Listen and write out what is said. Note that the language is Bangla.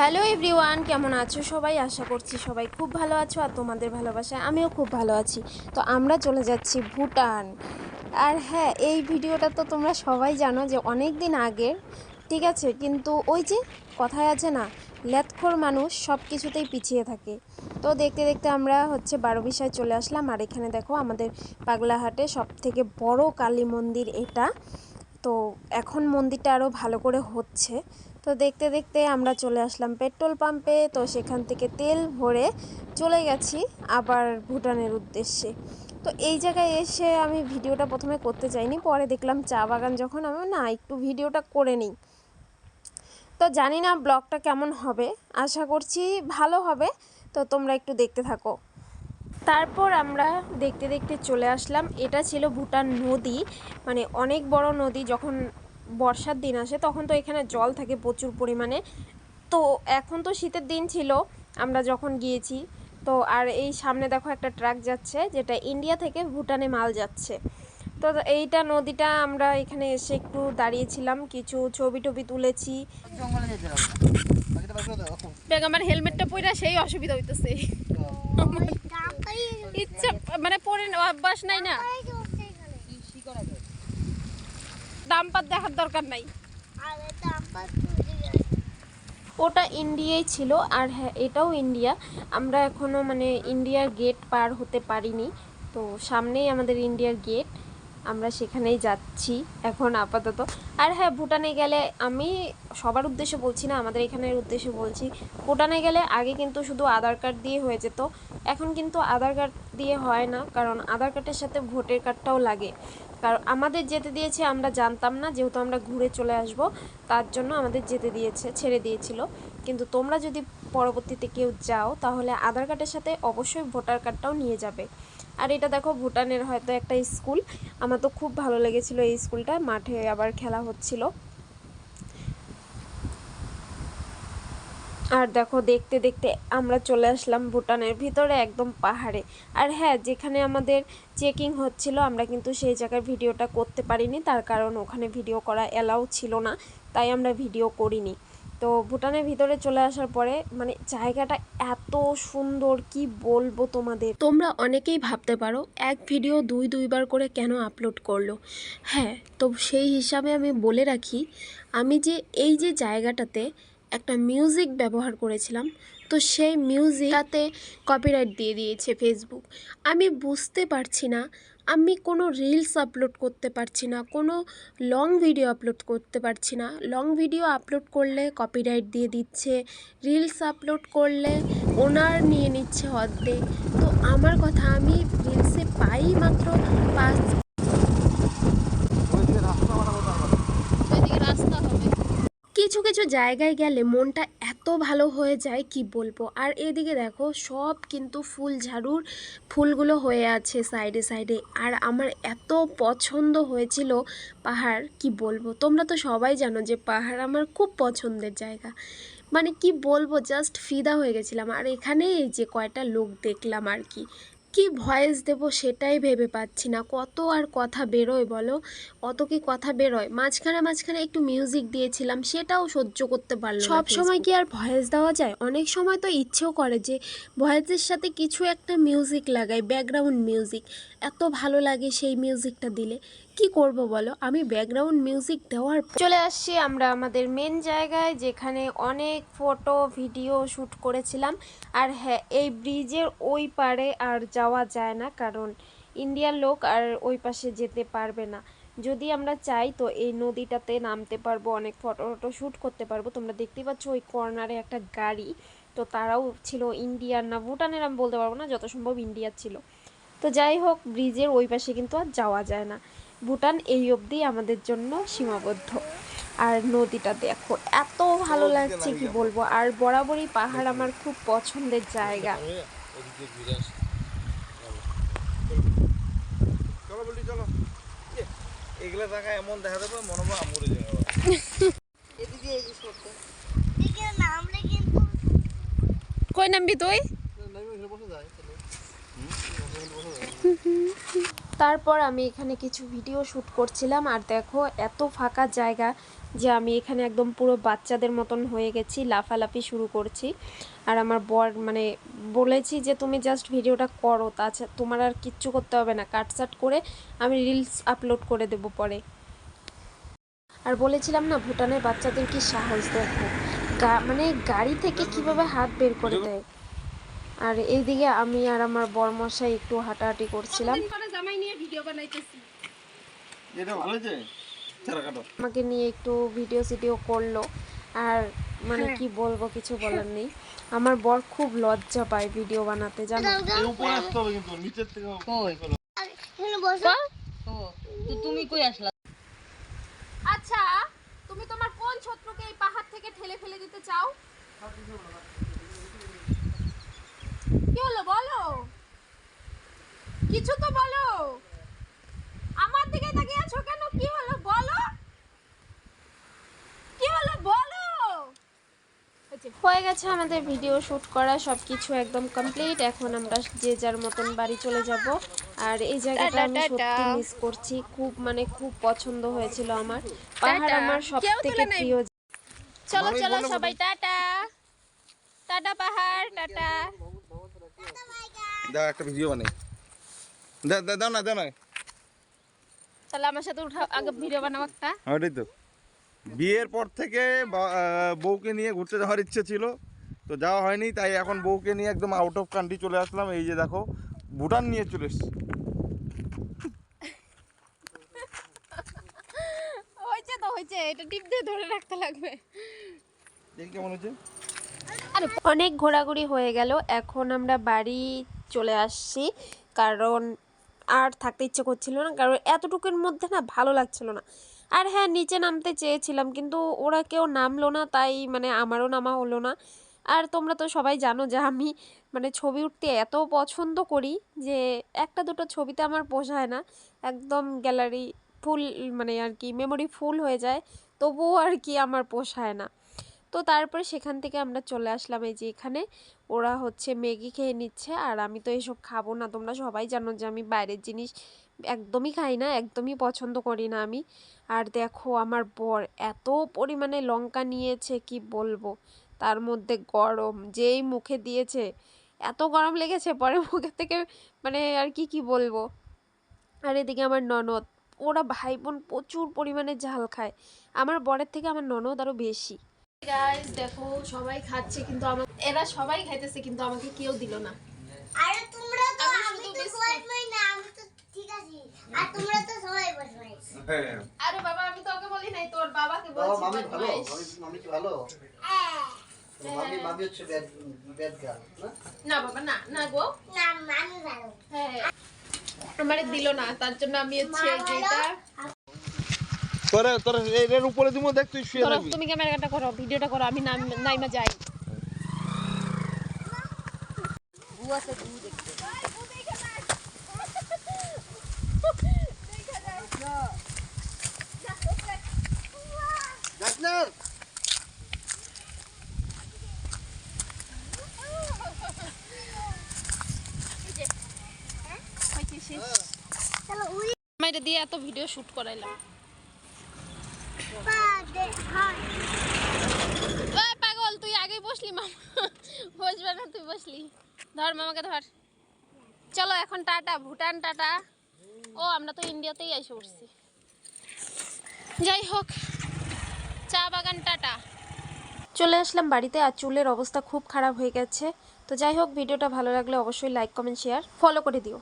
হ্যালো এভরিওয়ান, কেমন আছো সবাই? আশা করছি সবাই খুব ভালো আছো আর তোমাদের ভালোবাসায় আমিও খুব ভালো আছি। তো আমরা চলে যাচ্ছি ভুটান। আর হ্যাঁ, এই ভিডিওটা তো তোমরা সবাই জানো যে অনেক দিন আগের, ঠিক আছে, কিন্তু ওই যে কথায় আছে না, লেতখোর মানুষ সব কিছুতেই পিছিয়ে থাকে। তো দেখতে দেখতে আমরা বারোবিশায় চলে আসলাম। আর এখানে দেখো আমাদের পাগলাহাটে সব থেকে বড় কালী মন্দির এটা। তো এখন মন্দিরটা আরও ভালো করে হচ্ছে। তো দেখতে দেখতে আমরা চলে আসলাম পেট্রোল পাম্পে। তো সেখান থেকে তেল ভরে চলে গেছি আবার ভুটানের উদ্দেশ্যে। তো এই জায়গায় এসে আমি ভিডিওটা প্রথমে করতে চাইনি, পরে দেখলাম চা বাগান যখন, আমি না একটু ভিডিওটা করে নিই। তো জানি না ব্লগটা কেমন হবে, আশা করছি ভালো হবে। তো তোমরা একটু দেখতে থাকো। তারপর আমরা দেখতে দেখতে চলে আসলাম। এটা ছিল ভুটান নদী, মানে অনেক বড় নদী। যখন বর্ষার দিন আসে তখন তো এখানে জল থাকে প্রচুর পরিমাণে। তো এখন তো শীতের দিন ছিল আমরা যখন গিয়েছি। তো আর এই সামনে দেখো একটা ট্রাক যাচ্ছে, যেটা ইন্ডিয়া থেকে ভুটানে মাল যাচ্ছে। তো এইটা নদীটা আমরা এখানে এসে একটু দাঁড়িয়েছিলাম, কিছু ছবি টবি তুলেছি। আমার হেলমেটটা পরে সেই অসুবিধা হইতেছে, ইচ্ছা মানে পরে অভ্যাস নাই না, ডাম্পার দেখার দরকার নাই। ওটা ইন্ডিয়াই ছিল। আর হ্যাঁ, এটাও ইন্ডিয়া। আমরা এখনও মানে ইন্ডিয়ার গেট পার হতে পারিনি। তো সামনেই আমাদের ইন্ডিয়ার গেট, আমরা সেখানেই যাচ্ছি এখন আপাতত। আর হ্যাঁ, ভুটানে গেলে, আমি সবার উদ্দেশ্যে বলছি না, আমাদের এখানের উদ্দেশ্যে বলছি, ভুটানে গেলে আগে কিন্তু শুধু আধার কার্ড দিয়ে হয়ে যেত। এখন কিন্তু আধার কার্ড দিয়ে হয় না, কারণ আধার কার্ডের সাথে ভোটার কার্ডটাও লাগে। কারণ আমাদের যেতে দিয়েছে, আমরা জানতাম না, যেহেতু আমরা ঘুরে চলে আসব তার জন্য আমাদের যেতে দিয়েছে, ছেড়ে দিয়েছিল। কিন্তু তোমরা যদি পরবর্তীতে কেউ যাও তাহলে আধার কার্ডের সাথে অবশ্যই ভোটার কার্ডটাও নিয়ে যাবে। আর এটা দেখো ভুটানের হয়তো একটা স্কুল, আমার তো খুব ভালো লেগেছিল এই স্কুলটা। মাঠে আবার খেলা হচ্ছিল। আর দেখো দেখতে দেখতে আমরা চলে আসলাম ভুটানের ভিতরে, একদম পাহাড়ে। আর হ্যাঁ, যেখানে আমাদের চেকিং হচ্ছিল আমরা কিন্তু সেই জায়গার ভিডিওটা করতে পারিনি, তার কারণ ওখানে ভিডিও করা অ্যালাউ ছিল না, তাই আমরা ভিডিও করিনি। তো ভুটানের ভিতরে চলে আসার পরে মানে জায়গাটা এত সুন্দর, কি বলবো তোমাদের। তোমরা অনেকেই ভাবতে পারো এক ভিডিও দুইবার করে কেন আপলোড করলো। হ্যাঁ, তো সেই হিসাবে আমি বলে রাখি, আমি যে এই যে জায়গাটাতে একটা মিউজিক ব্যবহার করেছিলাম, তো সেই মিউজিকটাতে কপিরাইট দিয়ে দিয়েছে ফেসবুক। আমি বুঝতে পারছি না, আমি কোনো রিলস আপলোড করতে পারছি না, কোনো লং ভিডিও আপলোড করতে পারছি না। লং ভিডিও আপলোড করলে কপিরাইট দিয়ে দিচ্ছে, রিলস আপলোড করলে ওনার নিয়ে নিচ্ছে অর্ধেক। তো আমার কথা, আমি রিলসে পাই মাত্র 5। কিছু কিছু জায়গায় গেলে মনটা এত ভালো হয়ে যায় কি বলবো। আর এদিকে দেখো সব কিন্তু ফুল ঝাড়ুর ফুলগুলো হয়ে আছে সাইডে সাইডে। আর আমার এত পছন্দ হয়েছিল পাহাড়, কি বলবো। তোমরা তো সবাই জানো যে পাহাড় আমার খুব পছন্দের জায়গা, মানে কি বলবো, জাস্ট ফিদা হয়ে গেছিলাম। আর এখানে এই যে কয়টা লোক দেখলাম আর কি, কি ভয়েস দেব সেটাই ভেবে পাচ্ছি না। কত আর কথা বেরোয় বলো, অত কি কথা বেরোয়? মাঝখানে মাঝখানে একটু মিউজিক দিয়েছিলাম, সেটাও সহ্য করতে পারলো না। সব সময় কি আর ভয়েস দেওয়া যায়? অনেক সময় তো ইচ্ছেও করে যে ভয়েসের সাথে কিছু একটা মিউজিক লাগাই, ব্যাকগ্রাউন্ড মিউজিক। এত ভালো লাগে সেই মিউজিকটা দিলে। কি করব বলো, আমি ব্যাকগ্রাউন্ড মিউজিক দেওয়ার চলে আসছি আমরা আমাদের মেন জায়গায়, যেখানে অনেক ফটো ভিডিও শ্যুট করেছিলাম। আর হ্যাঁ, এই ব্রিজের ওই পারে আর যাওয়া যায় না, কারণ ইন্ডিয়ার লোক আর ওই পাশে যেতে পারবে না। যদি আমরা চাই তো এই নদীটাতে নামতে পারবো, অনেক ফটো ফটো শ্যুট করতে পারবো। তোমরা দেখতেই পাচ্ছ ওই কর্নারে একটা গাড়ি, তো তারাও ছিল ইন্ডিয়ার না ভুটানের আমি বলতে পারবো না, যত সম্ভব ইন্ডিয়ার ছিল। তো যাই হোক, ব্রিজের ওই পাশে কিন্তু আর যাওয়া যায় না। ভুটান এই অবধি আমাদের জন্য সীমাবদ্ধ। আর নদীটা দেখো এত ভালো লাগছে কি বলবো। আর বরাবরই পাহাড় আমার খুব পছন্দের জায়গা। এগুলা জায়গা এমন দেখা যাবে মনে হয় আমরে যাবে। এদিকে এই শর্ত এদিকে নামলে কিন্তু কই নামবি তুই? বসে যায় তারপর আমি এখানে কিছু ভিডিও শ্যুট করছিলাম। আর দেখো এত ফাঁকা জায়গা, যে আমি এখানে একদম পুরো বাচ্চাদের মতন হয়ে গেছি, লাফালাফি শুরু করছি। আর আমার বর মানে বলেছি যে তুমি জাস্ট ভিডিওটা করো, তাছাড়া তোমার আর কিচ্ছু করতে হবে না, কাটসাট করে আমি রিলস আপলোড করে দেবো পরে। আর বলেছিলাম না ভুটানের বাচ্চাদের কি সাহস, দেখো মানে গাড়ি থেকে কিভাবে হাত বের করে দেয়। আর এইদিকে আমি আর আমার বরমশাই একটু হাঁটাহাঁটি করছিলাম। এটা ভালো হয়েছে, চারা কাটো। আমাকে নিয়ে একটু ভিডিও করলো। আর মানে কি বলবো, কিছু বলার নেই। আমার বর খুব লজ্জা পায় ভিডিও বানাতে, জানো। এই উপরে আসতে হবে কিন্তু নিচের থেকে কই তো তুমি কই আসলা? আচ্ছা, তুমি তোমার কোন শত্রুকে এই পাহাড় থেকে ঠেলে ফেলে দিতে চাও? কি হলো বলো, কিছু তো বলো। আমার দিকে তাকিয়ে আছো কেন? কি হলো বলো, কি হলো বলো। হয়ে গেছে আমাদের ভিডিও শুট করা, সবকিছু একদম কমপ্লিট। এখন আমরা যে যার মতন বাড়ি চলে যাব। আর এই জায়গাটা আমি সত্যি মিস করছি, খুব মানে খুব পছন্দ হয়েছিল আমার। পাহাড় আমার সবথেকে প্রিয়। চলো চলো সবাই টাটা, টাটা পাহাড়, টাটা। দাও একটা ভিডিও বানাই, দাও না তাহলে আমার সাথে উঠা, আগে ভিডিও বানাও একটা। ওইটাই তো। বিয়ের পর থেকে বউকে নিয়ে ঘুরতে যাওয়ার ইচ্ছে ছিল, তো যাওয়া হয়নি, তাই এখন বউকে নিয়ে একদম আউট অফ কান্ট্রি চলে আসলাম। এই যে দেখো ভুটান নিয়ে চলে এসেছি। হয়েছে তো হয়েছে, এটা টিপ দিয়ে ধরে রাখতে লাগবে। দেখি কেমন হয়েছে। অনেক ঘোরাঘুরি হয়ে গেল, এখন আমরা বাড়ি চলে আসছি। কারণ আর থাকতে ইচ্ছে করছিল না, কারণ এতটুকুর মধ্যে না ভালো লাগছিল না। আর হ্যাঁ, নিচে নামতে চেয়েছিলাম কিন্তু ওরা কেউ নামলো না, তাই মানে আমারও নামা হলো না। আর তোমরা তো সবাই জানো যে আমি মানে ছবি উঠতে এত পছন্দ করি যে একটা দুটো ছবিতে আমার পোষায় না, একদম গ্যালারি ফুল, মানে আর কি মেমোরি ফুল হয়ে যায়, তবুও আর কি আমার পোষায় না। তো তারপরে সেখান থেকে আমরা চলে আসলাম এই যে এখানে। ওরা হচ্ছে ম্যাগি খেয়ে নিচ্ছে, আর আমি তো এসব খাবো না। তোমরা সবাই জানো যে আমি বাইরের জিনিস একদমই খাই না, একদমই পছন্দ করি না আমি। আর দেখো আমার বর এত পরিমাণে লঙ্কা নিয়েছে কি বলবো, তার মধ্যে গরম যেই মুখে দিয়েছে, এত গরম লেগেছে পরে মুখের থেকে, মানে আর কি বলবো। আর এদিকে আমার ননদ, ওরা ভাই বোন প্রচুর পরিমাণে ঝাল খায়, আমার বরের থেকে আমার ননদ আরও বেশি। গাইস দেখো সবাই খাচ্ছে, কিন্তু এরা সবাই খাইতেছে কিন্তু আমাকে কেউ দিল না। আরে তোমরা তো, আমি তো হোয়াইট মাই না, আমি তো ঠিক আছি। আর তোমরা তো সবাই বদমাইশ। আরে বাবা, আমি তো ওকে বলি নাই, তোর বাবাকে বলছি। মামি ভালো, বদমাইশ। মামি কি ভালো? হ্যাঁ। মামি হচ্ছে ব্যাড গার্ল না? না বাবা, না না গো, না, আমি ভালো। হ্যাঁ আমারে দিল না, তার জন্য আমি হচ্ছে এই যে এটা। তোরে এর উপরে দিমু, দেখ তুই শুয়ে ধরো, থাকবি। তুমি ক্যামেরাটা করো, ভিডিওটা করো, আমি নাইমা যাই। বুয়াতে বু দেখতে। যাস না। চলো উড়ি আমি এটা দিয়ে এত ভিডিও শুট করাইলাম। পা দে হাই। ওই পাগল, তুই আগেই বসলি, মামা বসবে না, তুই বসলি। ধর মামাকে ধর। চলো এখন টাটা, ভুটান টাটা। ও আমরা তো ইন্ডিয়াতেই এসে উঠছি। যাই হোক, চা বাগান টাটা। চলে আসলাম বাড়িতে, আর চুলের অবস্থা খুব খারাপ হয়ে গেছে। তো যাই হোক, ভিডিওটা ভালো লাগলে অবশ্যই লাইক কমেন্ট শেয়ার ফলো করে দিও।